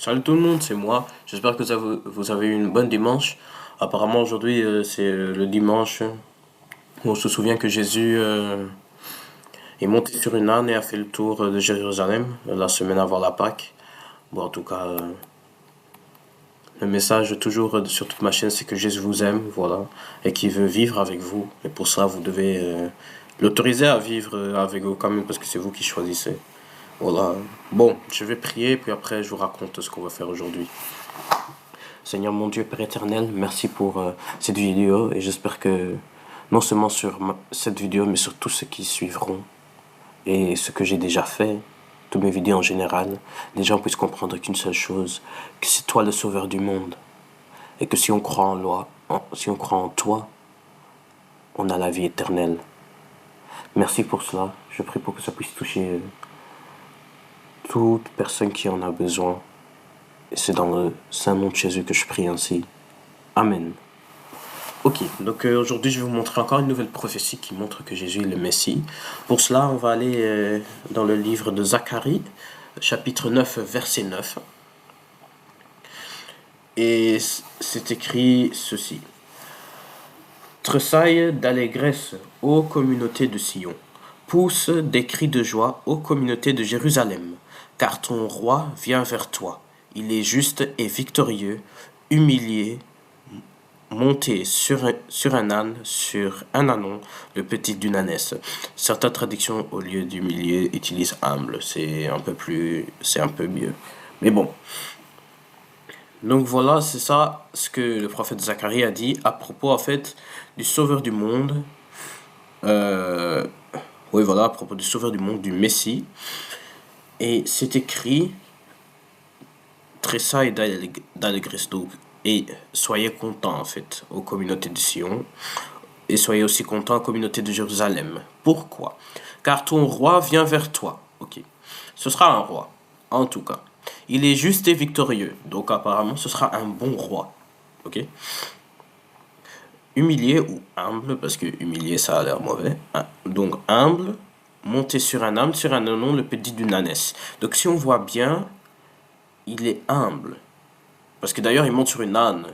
Salut tout le monde, c'est moi. J'espère que vous avez eu une bonne dimanche. Apparemment aujourd'hui c'est le dimanche où on se souvient que Jésus est monté sur une âne et a fait le tour de Jérusalem la semaine avant la Pâque. Bon en tout cas le message toujours sur toute ma chaîne c'est que Jésus vous aime, voilà, et qu'il veut vivre avec vous. Et pour ça vous devez l'autoriser à vivre avec vous quand même parce que c'est vous qui choisissez. Voilà. Bon, je vais prier puis après je vous raconte ce qu'on va faire aujourd'hui. Seigneur mon Dieu, Père éternel, merci pour cette vidéo et j'espère que non seulement sur cette vidéo, mais sur tous ceux qui suivront et ce que j'ai déjà fait, toutes mes vidéos en général, les gens puissent comprendre qu'une seule chose, que c'est toi le sauveur du monde et que si on croit en loi, si on croit en toi, on a la vie éternelle. Merci pour cela. Je prie pour que ça puisse toucher toute personne qui en a besoin. Et c'est dans le saint nom de Jésus que je prie ainsi. Amen. Ok, donc aujourd'hui je vais vous montrer encore une nouvelle prophétie qui montre que Jésus est le Messie. Pour cela, on va aller dans le livre de Zacharie, chapitre 9, verset 9. Et c'est écrit ceci. Tressaille d'allégresse, ô communauté de Sion. Pousse des cris de joie, ô communauté de Jérusalem. Car ton roi vient vers toi. Il est juste et victorieux, humilié, monté sur un âne, sur un ânon, le petit d'une ânesse. Certaines traductions, au lieu d'humilié, utilisent humble. C'est un peu mieux. Mais bon. Donc voilà, c'est ça ce que le prophète Zacharie a dit à propos, en fait, du sauveur du monde. Oui, voilà, à propos du sauveur du monde, du Messie. Et c'est écrit, tressaille d'allégresse, et soyez contents, en fait, aux communautés de Sion. Et soyez aussi contents, communauté de Jérusalem. Pourquoi? Car ton roi vient vers toi. Ok. Ce sera un roi, en tout cas. Il est juste et victorieux. Donc apparemment, ce sera un bon roi. Ok. Humilié ou humble, parce que humilié, ça a l'air mauvais. Donc humble, monté sur un âne, sur un ânon, le petit d'une ânesse. Donc si on voit bien, il est humble. Parce que d'ailleurs, il monte sur une âne.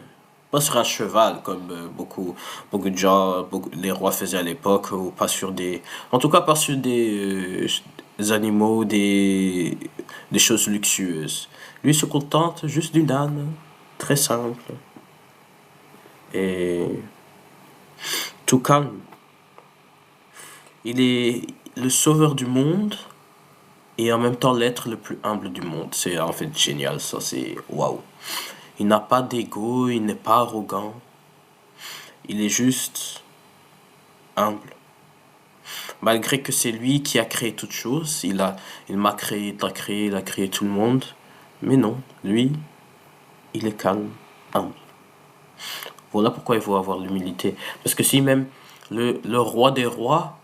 Pas sur un cheval, comme beaucoup de gens, les rois faisaient à l'époque, ou pas sur des... En tout cas, pas sur des animaux, des choses luxueuses. Lui se contente juste d'une âne, très simple, et tout calme. Il est le sauveur du monde, et en même temps l'être le plus humble du monde. C'est en fait génial, ça, c'est waouh. Il n'a pas d'ego, il n'est pas arrogant. Il est juste humble. Malgré que c'est lui qui a créé toutes choses, il m'a créé, il t'a créé, il a créé tout le monde. Mais non, lui, il est calme, humble. Voilà pourquoi il faut avoir l'humilité. Parce que si même le roi des rois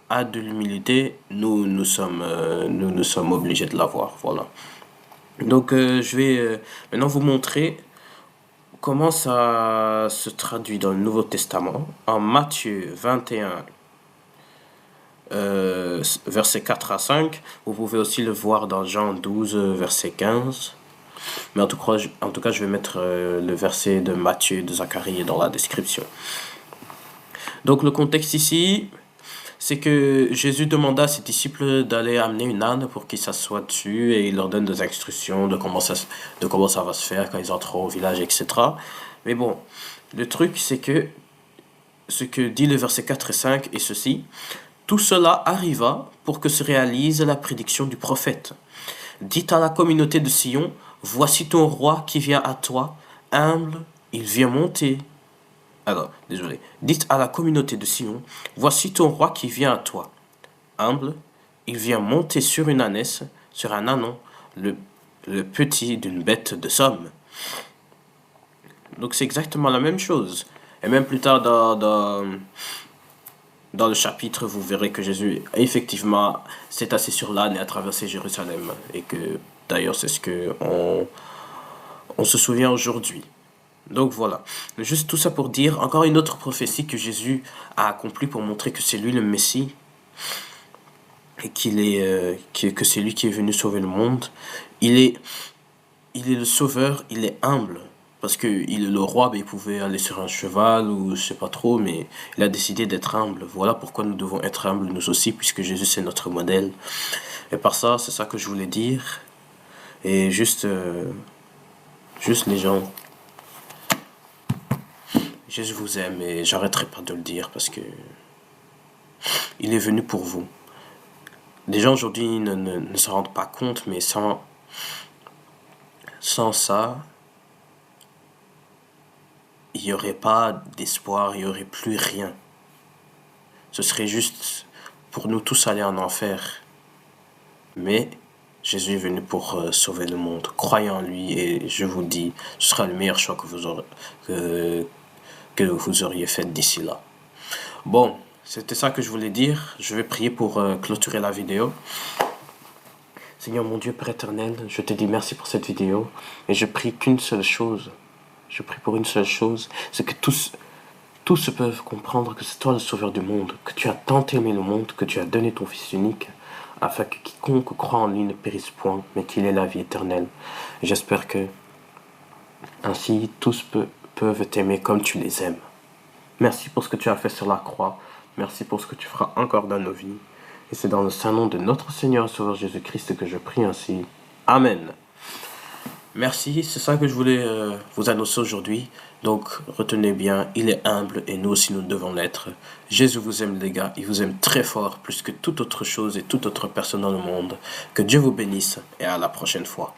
a de l'humilité, nous sommes obligés de l'avoir. Voilà. Donc je vais maintenant vous montrer comment ça se traduit dans le Nouveau Testament. En Matthieu 21, versets 4 à 5. Vous pouvez aussi le voir dans Jean 12, verset 15. Mais en tout cas, je vais mettre le verset de Matthieu de Zacharie dans la description. Donc le contexte ici, c'est que Jésus demanda à ses disciples d'aller amener une âne pour qu'ils s'assoient dessus et il leur donne des instructions de comment ça va se faire quand ils entreront au village, etc. Mais bon, le truc, c'est que ce que dit le verset 4 et 5 est ceci. Tout cela arriva pour que se réalise la prédiction du prophète. Dites à la communauté de Sion, voici ton roi qui vient à toi, humble, il vient monter. Alors, désolé. Dites à la communauté de Sion, voici ton roi qui vient à toi, humble, il vient monter sur une ânesse, sur un ânon, le petit d'une bête de somme. Donc c'est exactement la même chose. Et même plus tard dans le chapitre, vous verrez que Jésus, effectivement, s'est assis sur l'âne et a traversé Jérusalem. Et que, d'ailleurs, c'est ce que on se souvient aujourd'hui. Donc voilà. Juste tout ça pour dire, encore une autre prophétie que Jésus a accomplie pour montrer que c'est lui le Messie. Et que c'est lui qui est venu sauver le monde. Il est il est le sauveur, il est humble. Parce que il est le roi, ben, il pouvait aller sur un cheval ou je sais pas trop, mais il a décidé d'être humble. Voilà pourquoi nous devons être humbles nous aussi, puisque Jésus c'est notre modèle. Et par ça, c'est ça que je voulais dire. Et juste les gens, Jésus vous aime et j'arrêterai pas de le dire parce que il est venu pour vous. Les gens aujourd'hui ne s'en rendent pas compte, mais sans ça, il n'y aurait pas d'espoir, il n'y aurait plus rien. Ce serait juste pour nous tous aller en enfer. Mais Jésus est venu pour sauver le monde. Croyez en lui et je vous dis, ce sera le meilleur choix que vous auriez fait d'ici là. Bon, c'était ça que je voulais dire. Je vais prier pour clôturer la vidéo. Seigneur mon Dieu, Père éternel, je te dis merci pour cette vidéo. Et je prie qu'une seule chose. Je prie pour une seule chose. C'est que tous peuvent comprendre que c'est toi le sauveur du monde. Que tu as tant aimé le monde, que tu as donné ton Fils unique. Afin que quiconque croit en lui ne périsse point, mais qu'il ait la vie éternelle. J'espère que ainsi tous peuvent t'aimer comme tu les aimes. Merci pour ce que tu as fait sur la croix. Merci pour ce que tu feras encore dans nos vies. Et c'est dans le saint nom de notre Seigneur et Sauveur Jésus-Christ que je prie ainsi. Amen. Merci, c'est ça que je voulais vous annoncer aujourd'hui. Donc retenez bien, il est humble et nous aussi nous devons l'être. Jésus vous aime les gars, il vous aime très fort, plus que toute autre chose et toute autre personne dans le monde. Que Dieu vous bénisse et à la prochaine fois.